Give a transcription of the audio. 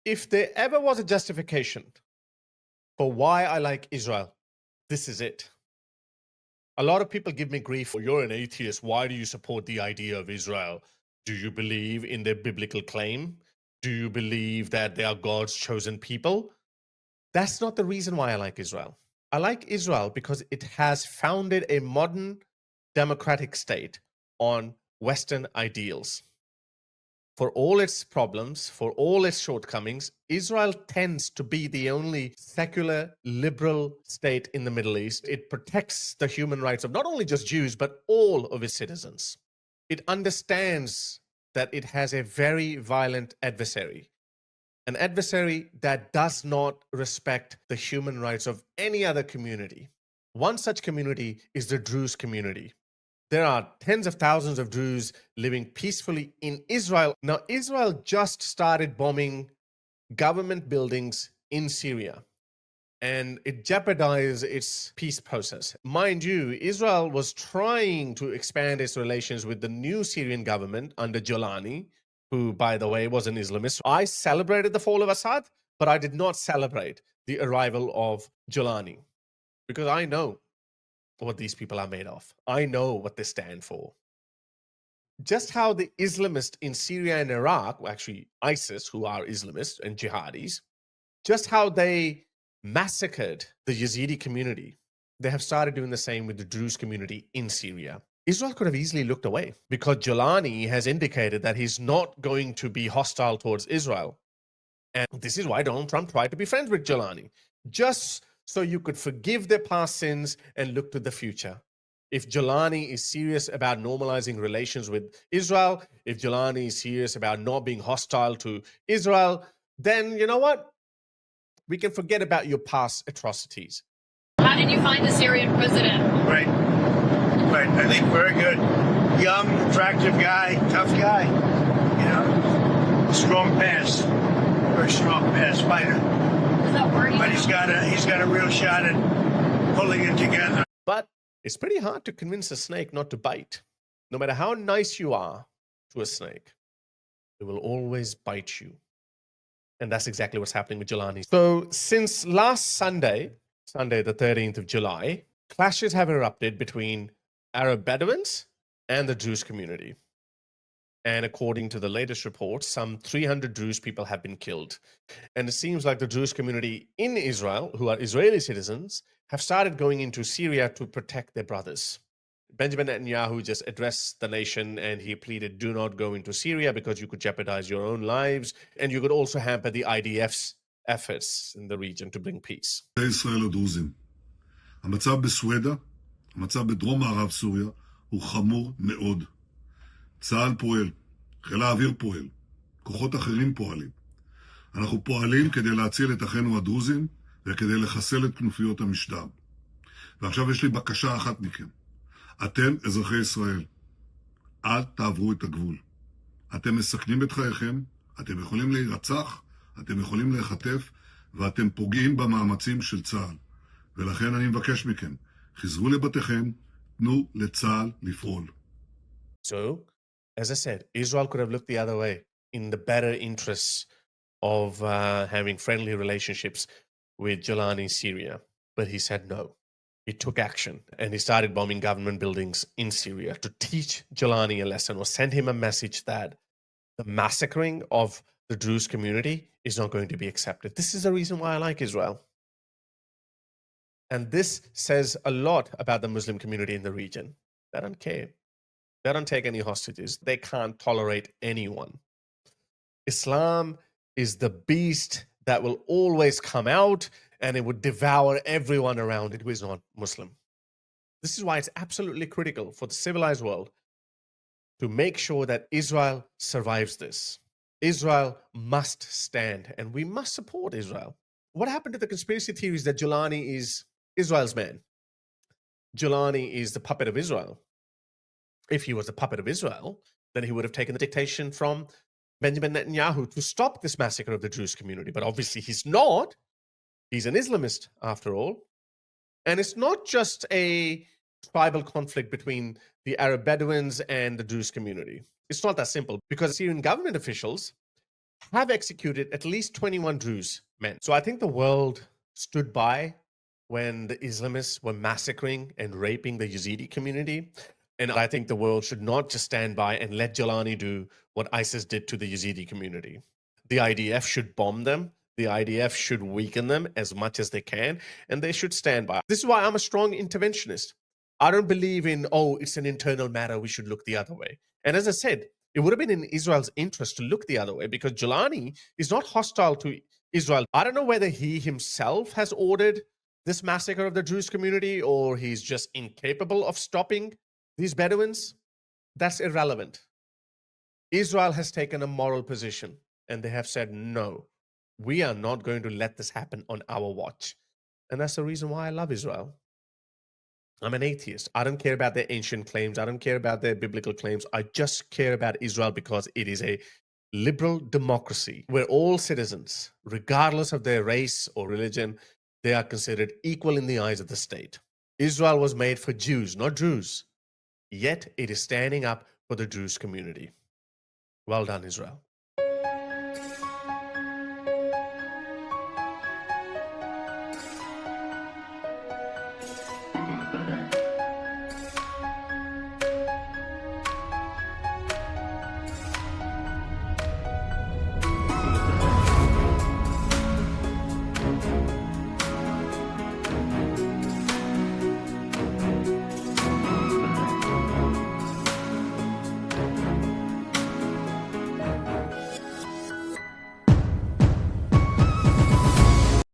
If there ever was a justification for why I like Israel, this is it. A lot of people give me grief. You're an atheist. Why do you support the idea of Israel? Do you believe in their biblical claim? Do you believe that they are God's chosen people? That's not the reason why I like Israel. I like Israel because it has founded a modern democratic state on Western ideals. For all its problems, for all its shortcomings, Israel tends to be the only secular, liberal state in the Middle East. It protects the human rights of not only just Jews, but all of its citizens. It understands that it has a very violent adversary, an adversary that does not respect the human rights of any other community. One such community is the Druze community. There are tens of thousands of Druze living peacefully in Israel. Now, Israel just started bombing government buildings in Syria, and it jeopardized its peace process. Mind you, Israel was trying to expand its relations with the new Syrian government under Jolani, who, by the way, was an Islamist. I celebrated the fall of Assad, but I did not celebrate the arrival of Jolani because I know what these people are made of. I know what they stand for. Just how the Islamists in Syria and Iraq, well, actually ISIS, who are Islamists and jihadis, just how they massacred the Yazidi community, they have started doing the same with the Druze community in Syria. Israel could have easily looked away because Jolani has indicated that he's not going to be hostile towards Israel. And this is why Donald Trump tried to be friends with Jolani, just so you could forgive their past sins and look to the future. If Jolani is serious about normalizing relations with Israel, if Jolani is serious about not being hostile to Israel, then you know what? We can forget about your past atrocities. How did you find the Syrian president? Right. I think very good. Young, attractive guy, tough guy. You know, strong pass. Very strong pass fighter. Is that wordy? But he's got a real shot at pulling it together. But it's pretty hard to convince a snake not to bite. No matter how nice you are to a snake, it will always bite you. And that's exactly what's happening with Jolani. So since last Sunday, the 13th of July, clashes have erupted between Arab Bedouins and the Druze community. And according to the latest reports, some 300 Druze people have been killed. And it seems like the Druze community in Israel, who are Israeli citizens, have started going into Syria to protect their brothers. Benjamin Netanyahu just addressed the nation and he pleaded, do not go into Syria because you could jeopardize your own lives and you could also hamper the IDF's efforts in the region to bring peace. ישראל הדרוזים. המצב בסווידה, המצב בדרום מערב סוריה, הוא חמור מאוד. צה"ל פועל, חיל האוויר פועל, כוחות אחרים פועלים. אנחנו פועלים כדי להציל את אחינו הדרוזים וכדי לחסל את כנופיות המשטר. ועכשיו יש לי בקשה אחת מכם. אתם אזרחי ישראל, אל תעברו את הגבול. אתם מסכנים את חייכם, אתם יכולים להירצח, אתם יכולים להיחטף, ואתם פוגעים במאמצים של צה"ל. ולכן אני מבקש מכם, חזרו לבתיכם, תנו לצה"ל לפעול. So, as I said, Israel could have looked the other way in the better interests of having friendly relationships with Jolani, Syria. But he said no. He took action and he started bombing government buildings in Syria to teach Jolani a lesson or send him a message that the massacring of the Druze community is not going to be accepted. This is the reason why I like Israel. And this says a lot about the Muslim community in the region. They don't care. They don't take any hostages. They can't tolerate anyone. Islam is the beast that will always come out and it would devour everyone around it who is not Muslim. This is why it's absolutely critical for the civilized world to make sure that Israel survives this. Israel must stand and we must support Israel. What happened to the conspiracy theories that Jolani is Israel's man? Jolani is the puppet of Israel. If he was the puppet of Israel, then he would have taken the dictation from Benjamin Netanyahu to stop this massacre of the Druze community. But obviously he's not. He's an Islamist after all. And it's not just a tribal conflict between the Arab Bedouins and the Druze community. It's not that simple because Syrian government officials have executed at least 21 Druze men. So I think the world stood by when the Islamists were massacring and raping the Yazidi community. And I think the world should not just stand by and let Jolani do what ISIS did to the Yazidi community. The IDF should bomb them. The IDF should weaken them as much as they can, and they should stand by. This is why I'm a strong interventionist. I don't believe in, oh, it's an internal matter, we should look the other way. And as I said, it would have been in Israel's interest to look the other way because Jolani is not hostile to Israel. I don't know whether he himself has ordered this massacre of the Druze community or he's just incapable of stopping these Bedouins. That's irrelevant. Israel has taken a moral position and they have said, no, we are not going to let this happen on our watch. And that's the reason why I love Israel. I'm an atheist. I don't care about their ancient claims. I don't care about their biblical claims. I just care about Israel because it is a liberal democracy where all citizens, regardless of their race or religion, they are considered equal in the eyes of the state. Israel was made for Jews, not Druze. Yet it is standing up for the Druze community. Well done, Israel.